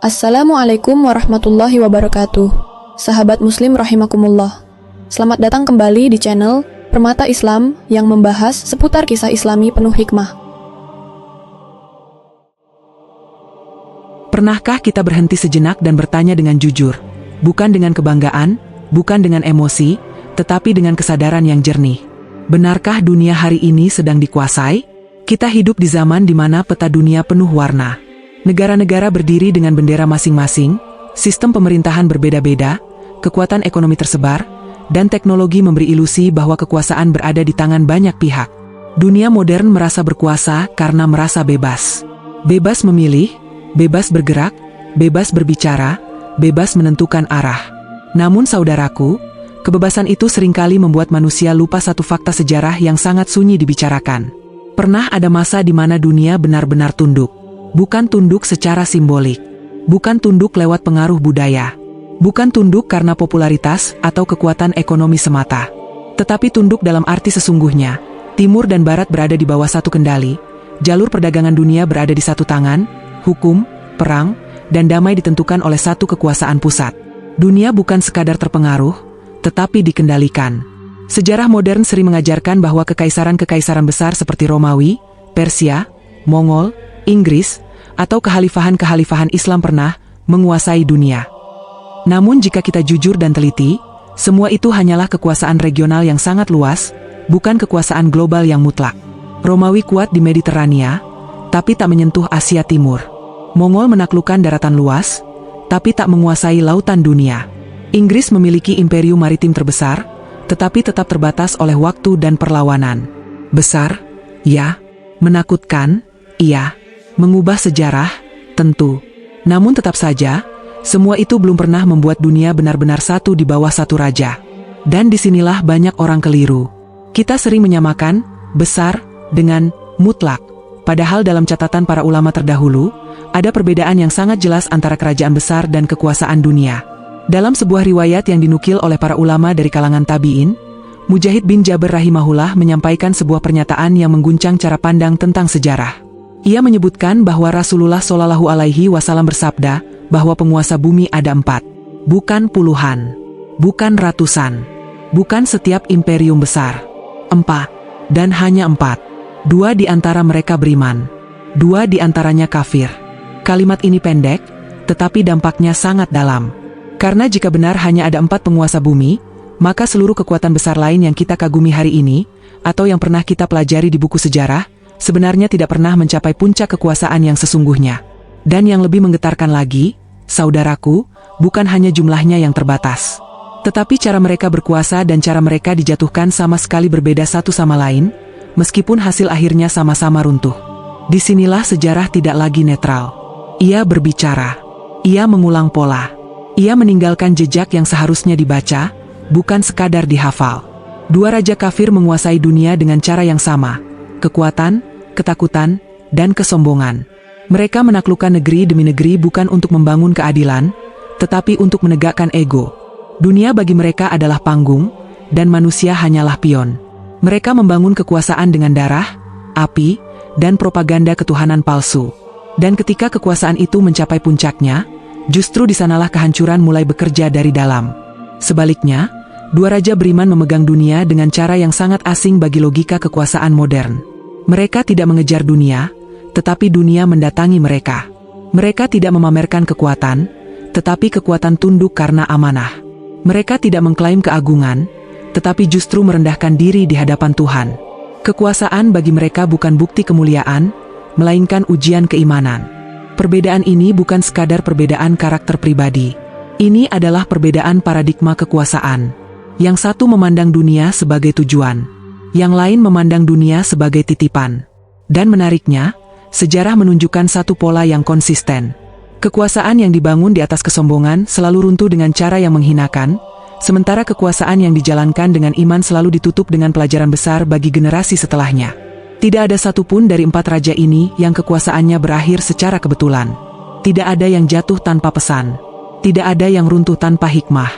Assalamualaikum warahmatullahi wabarakatuh. Sahabat muslim rahimakumullah. Selamat datang kembali di channel Permata Islam yang membahas seputar kisah islami penuh hikmah. Pernahkah kita berhenti sejenak dan bertanya dengan jujur? Bukan dengan kebanggaan, bukan dengan emosi, tetapi dengan kesadaran yang jernih. Benarkah dunia hari ini sedang dikuasai? Kita hidup di zaman di mana peta dunia penuh warna. Negara-negara berdiri dengan bendera masing-masing, sistem pemerintahan berbeda-beda, kekuatan ekonomi tersebar, dan teknologi memberi ilusi bahwa kekuasaan berada di tangan banyak pihak. Dunia modern merasa berkuasa karena merasa bebas. Bebas memilih, bebas bergerak, bebas berbicara, bebas menentukan arah. Namun saudaraku, kebebasan itu seringkali membuat manusia lupa satu fakta sejarah yang sangat sunyi dibicarakan. Pernah ada masa di mana dunia benar-benar tunduk. Bukan tunduk secara simbolik. Bukan tunduk lewat pengaruh budaya. Bukan tunduk karena popularitas atau kekuatan ekonomi semata. Tetapi tunduk dalam arti sesungguhnya. Timur dan Barat berada di bawah satu kendali. Jalur perdagangan dunia berada di satu tangan. Hukum, perang, dan damai ditentukan oleh satu kekuasaan pusat. Dunia bukan sekadar terpengaruh, tetapi dikendalikan. Sejarah modern sering mengajarkan bahwa kekaisaran-kekaisaran besar seperti Romawi, Persia, Mongol, Inggris, atau kekhalifahan-kekhalifahan Islam pernah menguasai dunia. Namun jika kita jujur dan teliti, semua itu hanyalah kekuasaan regional yang sangat luas, bukan kekuasaan global yang mutlak. Romawi kuat di Mediterania, tapi tak menyentuh Asia Timur. Mongol menaklukkan daratan luas, tapi tak menguasai lautan dunia. Inggris memiliki imperium maritim terbesar, tetapi tetap terbatas oleh waktu dan perlawanan. Besar? Ya. Menakutkan? Iya. Mengubah sejarah? Tentu. Namun tetap saja, semua itu belum pernah membuat dunia benar-benar satu di bawah satu raja. Dan disinilah banyak orang keliru. Kita sering menyamakan besar dengan mutlak. Padahal dalam catatan para ulama terdahulu, ada perbedaan yang sangat jelas antara kerajaan besar dan kekuasaan dunia. Dalam sebuah riwayat yang dinukil oleh para ulama dari kalangan tabi'in, Mujahid bin Jabir rahimahullah menyampaikan sebuah pernyataan yang mengguncang cara pandang tentang sejarah. Ia menyebutkan bahwa Rasulullah Shallallahu Alaihi Wasallam bersabda bahwa penguasa bumi ada 4, bukan puluhan, bukan ratusan, bukan setiap imperium besar. 4, dan hanya 4. 2 di antara mereka beriman, 2 di antaranya kafir. Kalimat ini pendek, tetapi dampaknya sangat dalam. Karena jika benar hanya ada 4 penguasa bumi, maka seluruh kekuatan besar lain yang kita kagumi hari ini, atau yang pernah kita pelajari di buku sejarah, sebenarnya tidak pernah mencapai puncak kekuasaan yang sesungguhnya. Dan yang lebih menggetarkan lagi, saudaraku, bukan hanya jumlahnya yang terbatas. Tetapi cara mereka berkuasa dan cara mereka dijatuhkan sama sekali berbeda satu sama lain, meskipun hasil akhirnya sama-sama runtuh. Disinilah sejarah tidak lagi netral. Ia berbicara. Ia mengulang pola. Ia meninggalkan jejak yang seharusnya dibaca, bukan sekadar dihafal. 2 raja kafir menguasai dunia dengan cara yang sama. Kekuatan, ketakutan, dan kesombongan. Mereka menaklukkan negeri demi negeri bukan untuk membangun keadilan, tetapi untuk menegakkan ego. Dunia bagi mereka adalah panggung, dan manusia hanyalah pion. Mereka membangun kekuasaan dengan darah, api, dan propaganda ketuhanan palsu. Dan ketika kekuasaan itu mencapai puncaknya, justru di sanalah kehancuran mulai bekerja dari dalam. Sebaliknya, 2 raja beriman memegang dunia dengan cara yang sangat asing bagi logika kekuasaan modern. Mereka tidak mengejar dunia, tetapi dunia mendatangi mereka. Mereka tidak memamerkan kekuatan, tetapi kekuatan tunduk karena amanah. Mereka tidak mengklaim keagungan, tetapi justru merendahkan diri di hadapan Tuhan. Kekuasaan bagi mereka bukan bukti kemuliaan, melainkan ujian keimanan. Perbedaan ini bukan sekadar perbedaan karakter pribadi. Ini adalah perbedaan paradigma kekuasaan. Yang satu memandang dunia sebagai tujuan, yang lain memandang dunia sebagai titipan. Dan menariknya, sejarah menunjukkan satu pola yang konsisten. Kekuasaan yang dibangun di atas kesombongan selalu runtuh dengan cara yang menghinakan, sementara kekuasaan yang dijalankan dengan iman selalu ditutup dengan pelajaran besar bagi generasi setelahnya. Tidak ada satupun dari 4 raja ini yang kekuasaannya berakhir secara kebetulan. Tidak ada yang jatuh tanpa pesan. Tidak ada yang runtuh tanpa hikmah.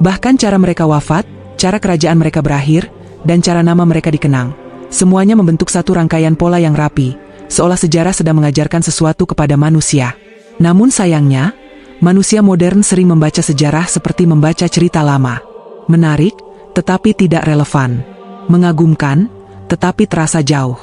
Bahkan cara mereka wafat, cara kerajaan mereka berakhir, dan cara nama mereka dikenang, semuanya membentuk satu rangkaian pola yang rapi, seolah sejarah sedang mengajarkan sesuatu kepada manusia. Namun sayangnya, Manusia modern sering membaca sejarah seperti membaca cerita lama. Menarik, tetapi tidak relevan. Mengagumkan, tetapi terasa jauh.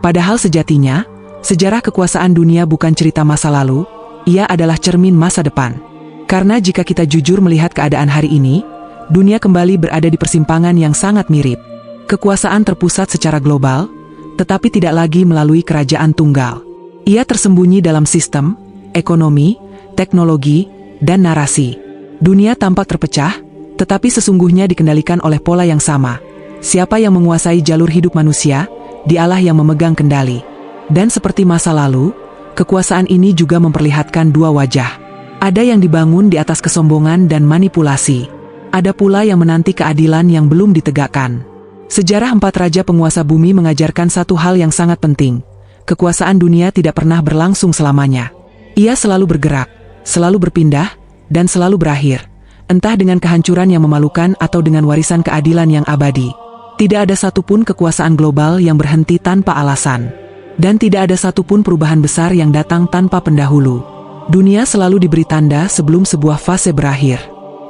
Padahal sejatinya, sejarah kekuasaan dunia bukan cerita masa lalu, ia adalah cermin masa depan. Karena jika kita jujur melihat keadaan hari ini, dunia kembali berada di persimpangan yang sangat mirip. Kekuasaan terpusat secara global, tetapi tidak lagi melalui kerajaan tunggal. Ia tersembunyi dalam sistem, ekonomi, teknologi, dan narasi. Dunia tampak terpecah, tetapi sesungguhnya dikendalikan oleh pola yang sama. Siapa yang menguasai jalur hidup manusia, dialah yang memegang kendali. Dan seperti masa lalu, kekuasaan ini juga memperlihatkan dua wajah. Ada yang dibangun di atas kesombongan dan manipulasi. Ada pula yang menanti keadilan yang belum ditegakkan. Sejarah 4 raja penguasa bumi mengajarkan satu hal yang sangat penting. Kekuasaan dunia tidak pernah berlangsung selamanya. Ia selalu bergerak, selalu berpindah, dan selalu berakhir. Entah dengan kehancuran yang memalukan atau dengan warisan keadilan yang abadi. Tidak ada satupun kekuasaan global yang berhenti tanpa alasan. Dan tidak ada satupun perubahan besar yang datang tanpa pendahulu. Dunia selalu diberi tanda sebelum sebuah fase berakhir.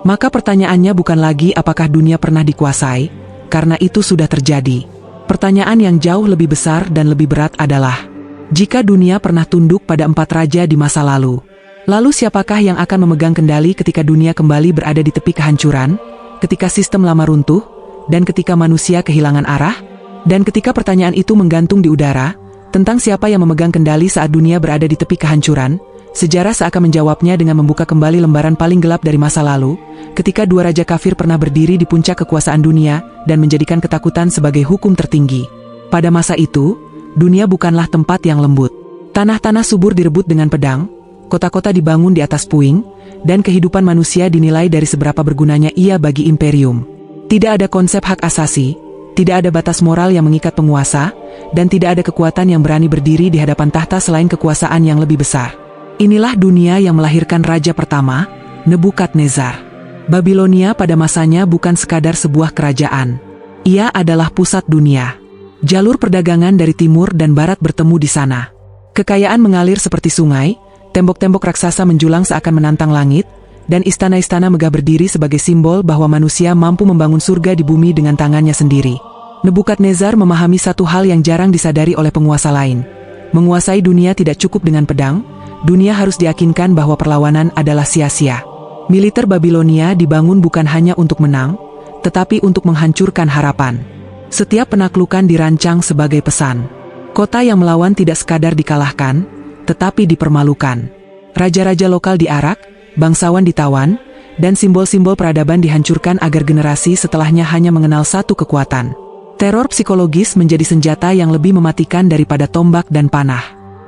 Maka pertanyaannya bukan lagi apakah dunia pernah dikuasai, karena itu sudah terjadi. Pertanyaan yang jauh lebih besar dan lebih berat adalah, jika dunia pernah tunduk pada 4 raja di masa lalu, lalu siapakah yang akan memegang kendali ketika dunia kembali berada di tepi kehancuran, ketika sistem lama runtuh, dan ketika manusia kehilangan arah? Dan ketika pertanyaan itu menggantung di udara, tentang siapa yang memegang kendali saat dunia berada di tepi kehancuran, sejarah seakan menjawabnya dengan membuka kembali lembaran paling gelap dari masa lalu, ketika 2 raja kafir pernah berdiri di puncak kekuasaan dunia dan menjadikan ketakutan sebagai hukum tertinggi. Pada masa itu, dunia bukanlah tempat yang lembut. Tanah-tanah subur direbut dengan pedang, kota-kota dibangun di atas puing, dan kehidupan manusia dinilai dari seberapa bergunanya ia bagi imperium. Tidak ada konsep hak asasi, tidak ada batas moral yang mengikat penguasa, dan tidak ada kekuatan yang berani berdiri di hadapan tahta selain kekuasaan yang lebih besar. Inilah dunia yang melahirkan raja pertama, Nebukadnezar. Babilonia pada masanya bukan sekadar sebuah kerajaan. Ia adalah pusat dunia. Jalur perdagangan dari timur dan barat bertemu di sana. Kekayaan mengalir seperti sungai, tembok-tembok raksasa menjulang seakan menantang langit, dan istana-istana megah berdiri sebagai simbol bahwa manusia mampu membangun surga di bumi dengan tangannya sendiri. Nebukadnezar memahami satu hal yang jarang disadari oleh penguasa lain. Menguasai dunia tidak cukup dengan pedang, dunia harus diyakinkan bahwa perlawanan adalah sia-sia. Militer Babilonia dibangun bukan hanya untuk menang, tetapi untuk menghancurkan harapan. Setiap penaklukan dirancang sebagai pesan. Kota yang melawan tidak sekadar dikalahkan, tetapi dipermalukan. Raja-raja lokal diarak, bangsawan ditawan, dan simbol-simbol peradaban dihancurkan agar generasi setelahnya hanya mengenal satu kekuatan. Teror psikologis menjadi senjata yang lebih mematikan daripada tombak dan panah.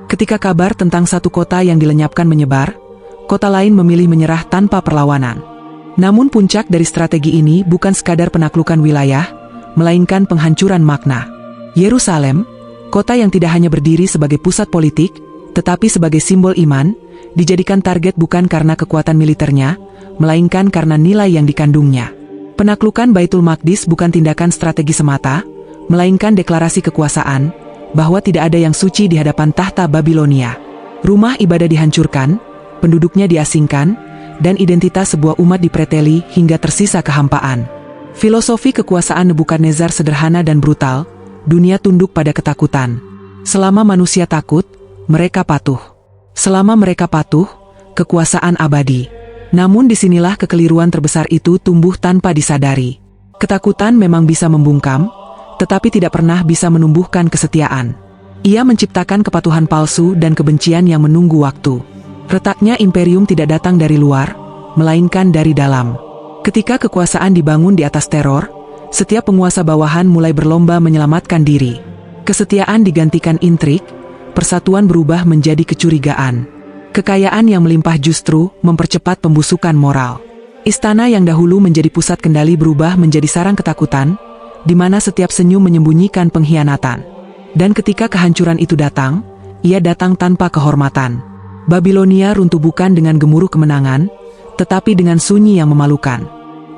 Ketika kabar tentang satu kota yang dilenyapkan menyebar, kota lain memilih menyerah tanpa perlawanan. Namun puncak dari strategi ini bukan sekadar penaklukan wilayah, melainkan penghancuran makna. Yerusalem, kota yang tidak hanya berdiri sebagai pusat politik, tetapi sebagai simbol iman, dijadikan target bukan karena kekuatan militernya, melainkan karena nilai yang dikandungnya. Penaklukan Baitul Maqdis bukan tindakan strategi semata, melainkan deklarasi kekuasaan, bahwa tidak ada yang suci di hadapan tahta Babilonia. Rumah ibadah dihancurkan, penduduknya diasingkan, dan identitas sebuah umat dipreteli hingga tersisa kehampaan. Filosofi kekuasaan Nebukadnezar sederhana dan brutal, dunia tunduk pada ketakutan. Selama manusia takut, mereka patuh. Selama mereka patuh, kekuasaan abadi. Namun disinilah kekeliruan terbesar itu tumbuh tanpa disadari. Ketakutan memang bisa membungkam, tetapi tidak pernah bisa menumbuhkan kesetiaan. Ia menciptakan kepatuhan palsu dan kebencian yang menunggu waktu. Retaknya imperium tidak datang dari luar, melainkan dari dalam. Ketika kekuasaan dibangun di atas teror, setiap penguasa bawahan mulai berlomba menyelamatkan diri. Kesetiaan digantikan intrik, persatuan berubah menjadi kecurigaan. Kekayaan yang melimpah justru mempercepat pembusukan moral. Istana yang dahulu menjadi pusat kendali berubah menjadi sarang ketakutan, di mana setiap senyum menyembunyikan pengkhianatan. Dan ketika kehancuran itu datang, ia datang tanpa kehormatan. Babilonia runtuh bukan dengan gemuruh kemenangan, tetapi dengan sunyi yang memalukan.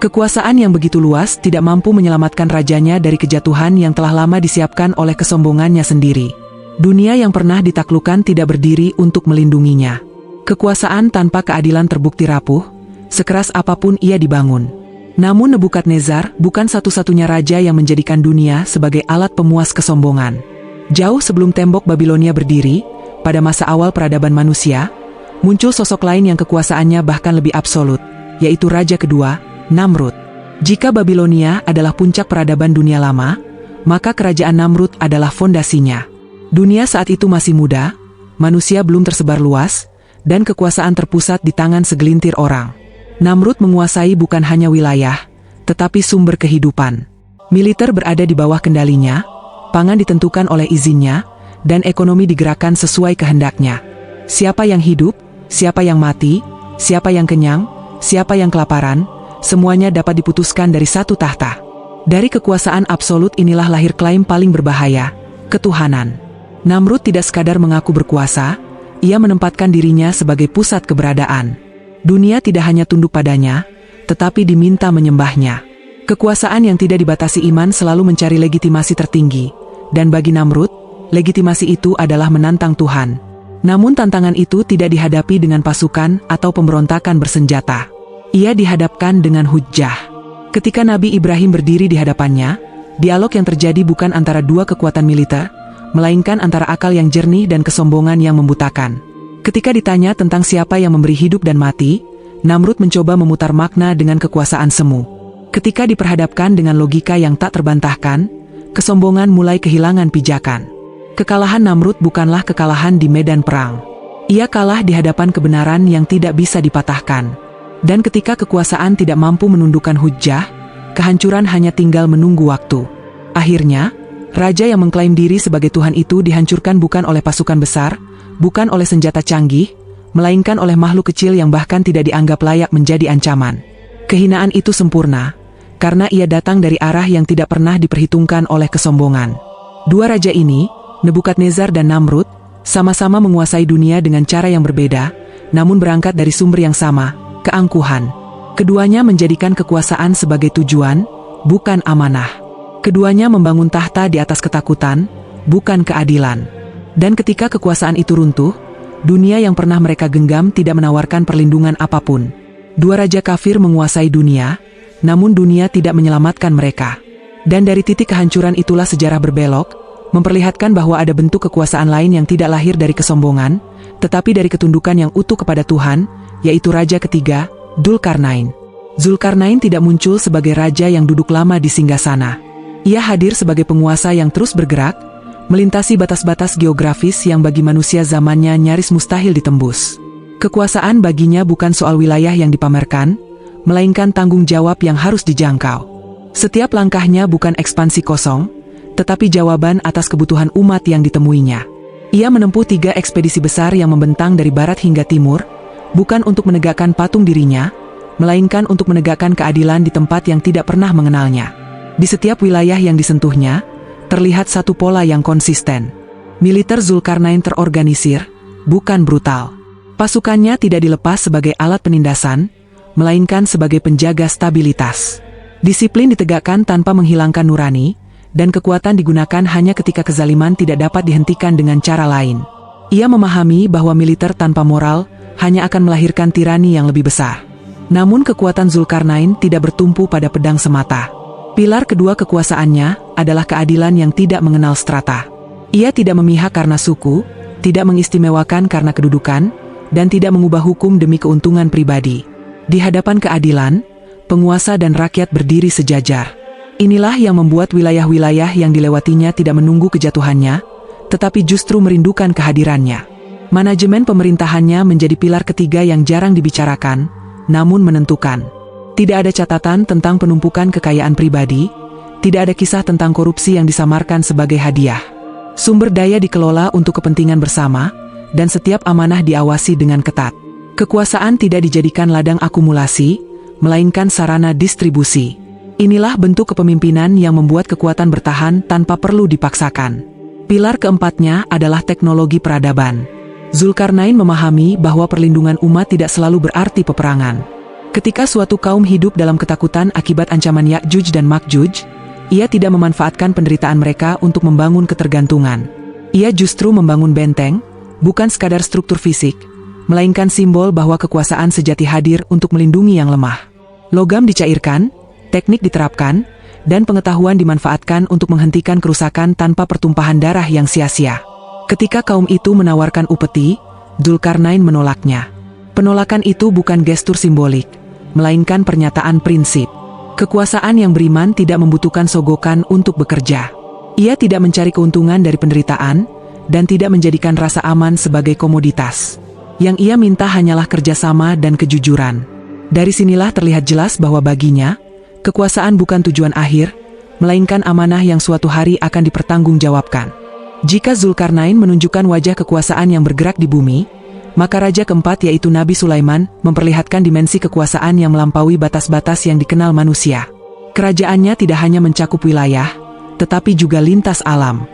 Kekuasaan yang begitu luas tidak mampu menyelamatkan rajanya dari kejatuhan yang telah lama disiapkan oleh kesombongannya sendiri. Dunia yang pernah ditaklukkan tidak berdiri untuk melindunginya. Kekuasaan tanpa keadilan terbukti rapuh, sekeras apapun ia dibangun. Namun Nebukadnezar bukan satu-satunya raja yang menjadikan dunia sebagai alat pemuas kesombongan. Jauh sebelum tembok Babilonia berdiri, pada masa awal peradaban manusia, muncul sosok lain yang kekuasaannya bahkan lebih absolut, yaitu Raja kedua, Namrud. Jika Babilonia adalah puncak peradaban dunia lama, maka kerajaan Namrud adalah fondasinya. Dunia saat itu masih muda, manusia belum tersebar luas, dan kekuasaan terpusat di tangan segelintir orang. Namrud menguasai bukan hanya wilayah, tetapi sumber kehidupan. Militer berada di bawah kendalinya, pangan ditentukan oleh izinnya, dan ekonomi digerakkan sesuai kehendaknya. Siapa yang hidup, siapa yang mati, siapa yang kenyang, siapa yang kelaparan, semuanya dapat diputuskan dari satu tahta. Dari kekuasaan absolut inilah lahir klaim paling berbahaya, ketuhanan. Namrud tidak sekadar mengaku berkuasa, ia menempatkan dirinya sebagai pusat keberadaan. Dunia tidak hanya tunduk padanya, tetapi diminta menyembahnya. Kekuasaan yang tidak dibatasi iman selalu mencari legitimasi tertinggi, dan bagi Namrud, legitimasi itu adalah menantang Tuhan. Namun tantangan itu tidak dihadapi dengan pasukan atau pemberontakan bersenjata. Ia dihadapkan dengan hujjah. Ketika Nabi Ibrahim berdiri di hadapannya, dialog yang terjadi bukan antara dua kekuatan militer, melainkan antara akal yang jernih dan kesombongan yang membutakan. Ketika ditanya tentang siapa yang memberi hidup dan mati, Namrud mencoba memutar makna dengan kekuasaan semu. Ketika diperhadapkan dengan logika yang tak terbantahkan, kesombongan mulai kehilangan pijakan. Kekalahan Namrud bukanlah kekalahan di medan perang. Ia kalah di hadapan kebenaran yang tidak bisa dipatahkan. Dan ketika kekuasaan tidak mampu menundukkan hujjah, kehancuran hanya tinggal menunggu waktu. Akhirnya, raja yang mengklaim diri sebagai Tuhan itu dihancurkan bukan oleh pasukan besar, bukan oleh senjata canggih, melainkan oleh makhluk kecil yang bahkan tidak dianggap layak menjadi ancaman. Kehinaan itu sempurna, karena ia datang dari arah yang tidak pernah diperhitungkan oleh kesombongan. Dua raja ini, Nebukadnezar dan Namrud, sama-sama menguasai dunia dengan cara yang berbeda, namun berangkat dari sumber yang sama, keangkuhan. Keduanya menjadikan kekuasaan sebagai tujuan, bukan amanah. Keduanya membangun tahta di atas ketakutan, bukan keadilan. Dan ketika kekuasaan itu runtuh, dunia yang pernah mereka genggam tidak menawarkan perlindungan apapun. Dua raja kafir menguasai dunia, namun dunia tidak menyelamatkan mereka. Dan dari titik kehancuran itulah sejarah berbelok, memperlihatkan bahwa ada bentuk kekuasaan lain yang tidak lahir dari kesombongan, tetapi dari ketundukan yang utuh kepada Tuhan, yaitu raja ketiga, Dzulkarnain. Dzulkarnain tidak muncul sebagai raja yang duduk lama di singgasana. Ia hadir sebagai penguasa yang terus bergerak, melintasi batas-batas geografis yang bagi manusia zamannya nyaris mustahil ditembus. Kekuasaan baginya bukan soal wilayah yang dipamerkan, melainkan tanggung jawab yang harus dijangkau. Setiap langkahnya bukan ekspansi kosong, tetapi jawaban atas kebutuhan umat yang ditemuinya. Ia menempuh 3 ekspedisi besar yang membentang dari barat hingga timur, bukan untuk menegakkan patung dirinya, melainkan untuk menegakkan keadilan di tempat yang tidak pernah mengenalnya. Di setiap wilayah yang disentuhnya, terlihat satu pola yang konsisten. Militer Dzulkarnain terorganisir, bukan brutal. Pasukannya tidak dilepas sebagai alat penindasan, melainkan sebagai penjaga stabilitas. Disiplin ditegakkan tanpa menghilangkan nurani, dan kekuatan digunakan hanya ketika kezaliman tidak dapat dihentikan dengan cara lain. Ia memahami bahwa militer tanpa moral hanya akan melahirkan tirani yang lebih besar. Namun kekuatan Dzulkarnain tidak bertumpu pada pedang semata. Pilar kedua kekuasaannya adalah keadilan yang tidak mengenal strata. Ia tidak memihak karena suku, tidak mengistimewakan karena kedudukan, dan tidak mengubah hukum demi keuntungan pribadi. Di hadapan keadilan, penguasa dan rakyat berdiri sejajar. Inilah yang membuat wilayah-wilayah yang dilewatinya tidak menunggu kejatuhannya, tetapi justru merindukan kehadirannya. Manajemen pemerintahannya menjadi pilar ketiga yang jarang dibicarakan, namun menentukan. Tidak ada catatan tentang penumpukan kekayaan pribadi, tidak ada kisah tentang korupsi yang disamarkan sebagai hadiah. Sumber daya dikelola untuk kepentingan bersama, dan setiap amanah diawasi dengan ketat. Kekuasaan tidak dijadikan ladang akumulasi, melainkan sarana distribusi. Inilah bentuk kepemimpinan yang membuat kekuatan bertahan tanpa perlu dipaksakan. Pilar keempatnya adalah teknologi peradaban. Dzulkarnain memahami bahwa perlindungan umat tidak selalu berarti peperangan. Ketika suatu kaum hidup dalam ketakutan akibat ancaman Ya'juj dan Ma'juj, ia tidak memanfaatkan penderitaan mereka untuk membangun ketergantungan. Ia justru membangun benteng, bukan sekadar struktur fisik, melainkan simbol bahwa kekuasaan sejati hadir untuk melindungi yang lemah. Logam dicairkan, teknik diterapkan, dan pengetahuan dimanfaatkan untuk menghentikan kerusakan tanpa pertumpahan darah yang sia-sia. Ketika kaum itu menawarkan upeti, Dzulkarnain menolaknya. Penolakan itu bukan gestur simbolik, melainkan pernyataan prinsip. Kekuasaan yang beriman tidak membutuhkan sogokan untuk bekerja. Ia tidak mencari keuntungan dari penderitaan, dan tidak menjadikan rasa aman sebagai komoditas. Yang ia minta hanyalah kerjasama dan kejujuran. Dari sinilah terlihat jelas bahwa baginya, kekuasaan bukan tujuan akhir, melainkan amanah yang suatu hari akan dipertanggungjawabkan. Jika Dzulkarnain menunjukkan wajah kekuasaan yang bergerak di bumi, maka raja keempat yaitu Nabi Sulaiman memperlihatkan dimensi kekuasaan yang melampaui batas-batas yang dikenal manusia. Kerajaannya tidak hanya mencakup wilayah, tetapi juga lintas alam.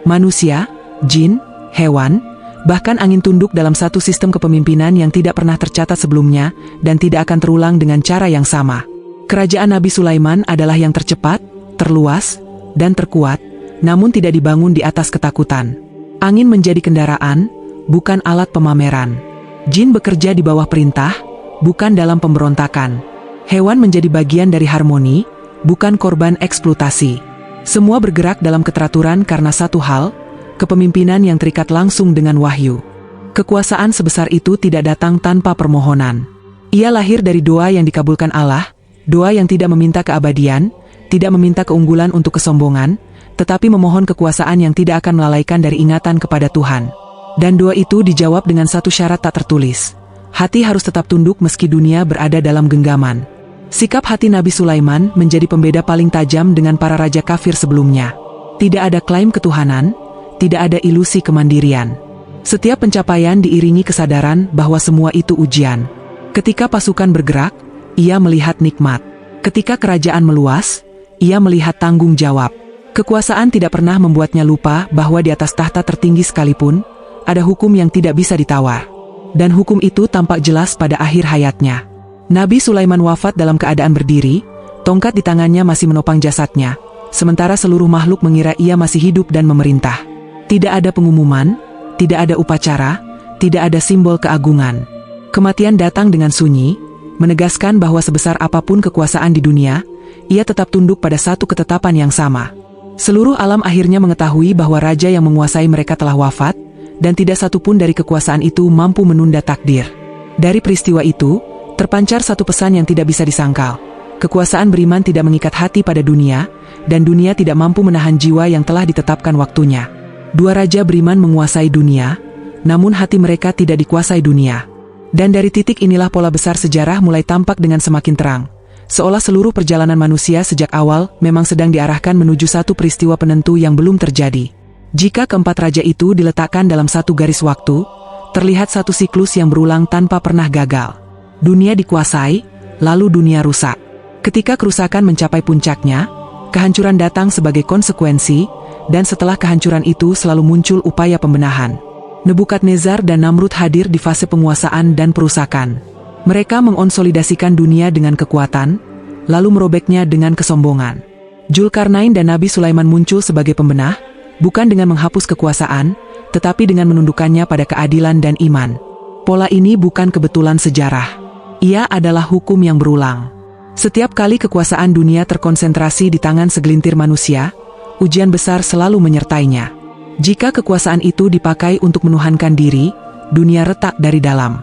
Manusia, jin, hewan, bahkan angin tunduk dalam satu sistem kepemimpinan yang tidak pernah tercatat sebelumnya dan tidak akan terulang dengan cara yang sama. Kerajaan Nabi Sulaiman adalah yang tercepat, terluas, dan terkuat, namun tidak dibangun di atas ketakutan. Angin menjadi kendaraan, bukan alat pemameran. Jin bekerja di bawah perintah, bukan dalam pemberontakan. Hewan menjadi bagian dari harmoni, bukan korban eksploitasi. Semua bergerak dalam keteraturan karena satu hal, kepemimpinan yang terikat langsung dengan wahyu. Kekuasaan sebesar itu tidak datang tanpa permohonan. Ia lahir dari doa yang dikabulkan Allah, doa yang tidak meminta keabadian, tidak meminta keunggulan untuk kesombongan, tetapi memohon kekuasaan yang tidak akan melalaikan dari ingatan kepada Tuhan. Dan doa itu dijawab dengan satu syarat tak tertulis. Hati harus tetap tunduk meski dunia berada dalam genggaman. Sikap hati Nabi Sulaiman menjadi pembeda paling tajam dengan para raja kafir sebelumnya. Tidak ada klaim ketuhanan, tidak ada ilusi kemandirian. Setiap pencapaian diiringi kesadaran bahwa semua itu ujian. Ketika pasukan bergerak, ia melihat nikmat. Ketika kerajaan meluas, ia melihat tanggung jawab. Kekuasaan tidak pernah membuatnya lupa bahwa di atas tahta tertinggi sekalipun, ada hukum yang tidak bisa ditawar. Dan hukum itu tampak jelas pada akhir hayatnya. Nabi Sulaiman wafat dalam keadaan berdiri, tongkat di tangannya masih menopang jasadnya, sementara seluruh makhluk mengira ia masih hidup dan memerintah. Tidak ada pengumuman, tidak ada upacara, tidak ada simbol keagungan. Kematian datang dengan sunyi, menegaskan bahwa sebesar apapun kekuasaan di dunia, ia tetap tunduk pada satu ketetapan yang sama. Seluruh alam akhirnya mengetahui bahwa raja yang menguasai mereka telah wafat, dan tidak satupun dari kekuasaan itu mampu menunda takdir. Dari peristiwa itu, terpancar satu pesan yang tidak bisa disangkal. Kekuasaan beriman tidak mengikat hati pada dunia, dan dunia tidak mampu menahan jiwa yang telah ditetapkan waktunya. Dua raja beriman menguasai dunia, namun hati mereka tidak dikuasai dunia. Dan dari titik inilah pola besar sejarah mulai tampak dengan semakin terang. Seolah seluruh perjalanan manusia sejak awal memang sedang diarahkan menuju satu peristiwa penentu yang belum terjadi. Jika keempat raja itu diletakkan dalam satu garis waktu, terlihat satu siklus yang berulang tanpa pernah gagal. Dunia dikuasai, lalu dunia rusak. Ketika kerusakan mencapai puncaknya, kehancuran datang sebagai konsekuensi, dan setelah kehancuran itu selalu muncul upaya pembenahan. Nebukadnezar dan Namrud hadir di fase penguasaan dan perusakan. Mereka mengonsolidasikan dunia dengan kekuatan, lalu merobeknya dengan kesombongan. Dzulkarnain dan Nabi Sulaiman muncul sebagai pembenah, bukan dengan menghapus kekuasaan, tetapi dengan menundukkannya pada keadilan dan iman. Pola ini bukan kebetulan sejarah. Ia adalah hukum yang berulang. Setiap kali kekuasaan dunia terkonsentrasi di tangan segelintir manusia, ujian besar selalu menyertainya. Jika kekuasaan itu dipakai untuk menuhankan diri, dunia retak dari dalam.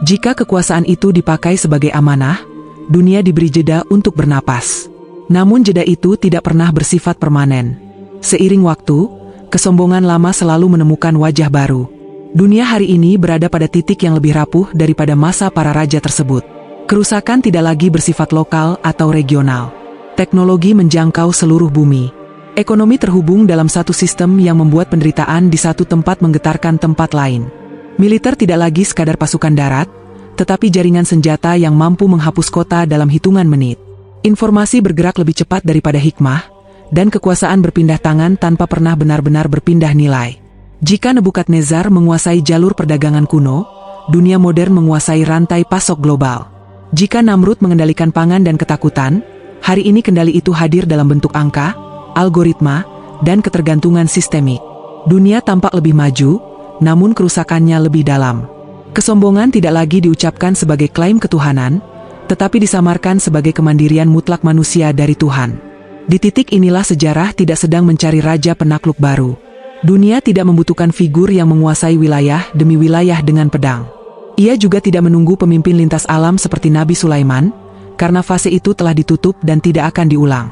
Jika kekuasaan itu dipakai sebagai amanah, dunia diberi jeda untuk bernapas. Namun jeda itu tidak pernah bersifat permanen. Seiring waktu, kesombongan lama selalu menemukan wajah baru. Dunia hari ini berada pada titik yang lebih rapuh daripada masa para raja tersebut. Kerusakan tidak lagi bersifat lokal atau regional. Teknologi menjangkau seluruh bumi. Ekonomi terhubung dalam satu sistem yang membuat penderitaan di satu tempat menggetarkan tempat lain. Militer tidak lagi sekadar pasukan darat, tetapi jaringan senjata yang mampu menghapus kota dalam hitungan menit. Informasi bergerak lebih cepat daripada hikmah, dan kekuasaan berpindah tangan tanpa pernah benar-benar berpindah nilai. Jika Nebukadnezar menguasai jalur perdagangan kuno, dunia modern menguasai rantai pasok global. Jika Namrud mengendalikan pangan dan ketakutan, hari ini kendali itu hadir dalam bentuk angka, algoritma, dan ketergantungan sistemik. Dunia tampak lebih maju, namun kerusakannya lebih dalam. Kesombongan tidak lagi diucapkan sebagai klaim ketuhanan, tetapi disamarkan sebagai kemandirian mutlak manusia dari Tuhan. Di titik inilah sejarah tidak sedang mencari raja penakluk baru. Dunia tidak membutuhkan figur yang menguasai wilayah demi wilayah dengan pedang. Ia juga tidak menunggu pemimpin lintas alam seperti Nabi Sulaiman, karena fase itu telah ditutup dan tidak akan diulang.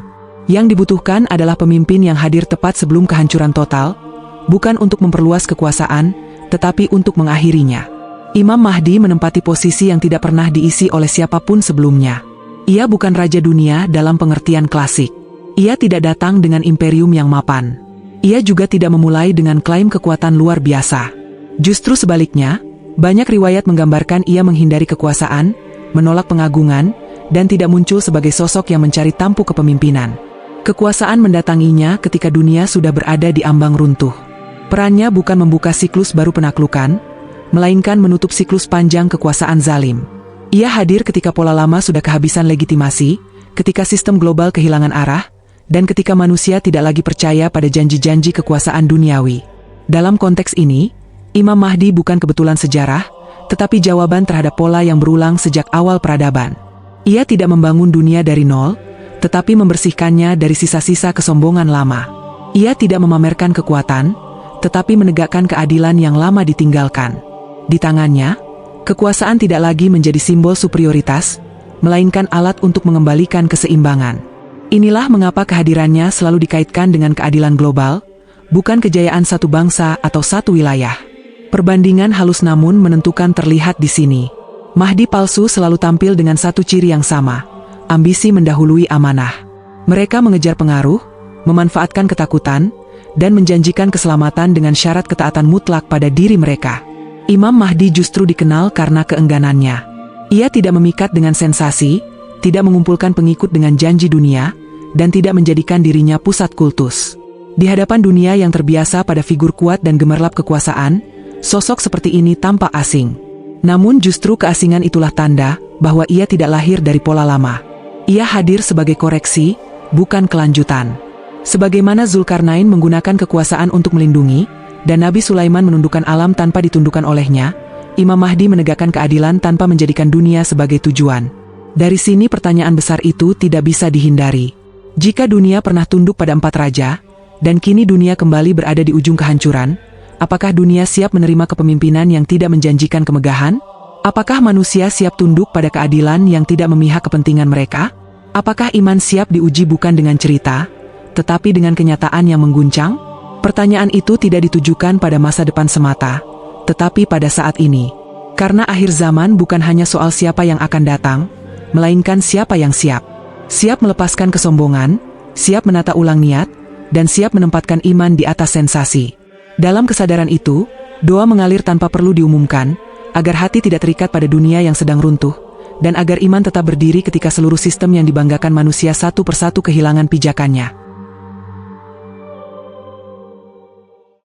Yang dibutuhkan adalah pemimpin yang hadir tepat sebelum kehancuran total, bukan untuk memperluas kekuasaan, tetapi untuk mengakhirinya. Imam Mahdi menempati posisi yang tidak pernah diisi oleh siapapun sebelumnya. Ia bukan raja dunia dalam pengertian klasik. Ia tidak datang dengan imperium yang mapan. Ia juga tidak memulai dengan klaim kekuatan luar biasa. Justru sebaliknya, banyak riwayat menggambarkan ia menghindari kekuasaan, menolak pengagungan, dan tidak muncul sebagai sosok yang mencari tampuk kepemimpinan. Kekuasaan mendatanginya ketika dunia sudah berada di ambang runtuh. Perannya bukan membuka siklus baru penaklukan, melainkan menutup siklus panjang kekuasaan zalim. Ia hadir ketika pola lama sudah kehabisan legitimasi, ketika sistem global kehilangan arah, dan ketika manusia tidak lagi percaya pada janji-janji kekuasaan duniawi. Dalam konteks ini, Imam Mahdi bukan kebetulan sejarah, tetapi jawaban terhadap pola yang berulang sejak awal peradaban. Ia tidak membangun dunia dari nol, tetapi membersihkannya dari sisa-sisa kesombongan lama. Ia tidak memamerkan kekuatan, tetapi menegakkan keadilan yang lama ditinggalkan. Di tangannya, kekuasaan tidak lagi menjadi simbol superioritas, melainkan alat untuk mengembalikan keseimbangan. Inilah mengapa kehadirannya selalu dikaitkan dengan keadilan global, bukan kejayaan satu bangsa atau satu wilayah. Perbandingan halus namun menentukan terlihat di sini. Mahdi palsu selalu tampil dengan satu ciri yang sama, ambisi mendahului amanah. Mereka mengejar pengaruh, memanfaatkan ketakutan, dan menjanjikan keselamatan dengan syarat ketaatan mutlak pada diri mereka. Imam Mahdi justru dikenal karena keengganannya. Ia tidak memikat dengan sensasi, tidak mengumpulkan pengikut dengan janji dunia, dan tidak menjadikan dirinya pusat kultus. Di hadapan dunia yang terbiasa pada figur kuat dan gemerlap kekuasaan, sosok seperti ini tampak asing. Namun justru keasingan itulah tanda bahwa ia tidak lahir dari pola lama. Ia hadir sebagai koreksi, bukan kelanjutan. Sebagaimana Zulkarnain menggunakan kekuasaan untuk melindungi, dan Nabi Sulaiman menundukkan alam tanpa ditundukkan olehnya, Imam Mahdi menegakkan keadilan tanpa menjadikan dunia sebagai tujuan. Dari sini pertanyaan besar itu tidak bisa dihindari. Jika dunia pernah tunduk pada 4 raja, dan kini dunia kembali berada di ujung kehancuran, apakah dunia siap menerima kepemimpinan yang tidak menjanjikan kemegahan? Apakah manusia siap tunduk pada keadilan yang tidak memihak kepentingan mereka? Apakah iman siap diuji bukan dengan cerita, tetapi dengan kenyataan yang mengguncang? Pertanyaan itu tidak ditujukan pada masa depan semata, tetapi pada saat ini. Karena akhir zaman bukan hanya soal siapa yang akan datang, melainkan siapa yang siap. Siap melepaskan kesombongan, siap menata ulang niat, dan siap menempatkan iman di atas sensasi. Dalam kesadaran itu, doa mengalir tanpa perlu diumumkan, agar hati tidak terikat pada dunia yang sedang runtuh, dan agar iman tetap berdiri ketika seluruh sistem yang dibanggakan manusia satu persatu kehilangan pijakannya.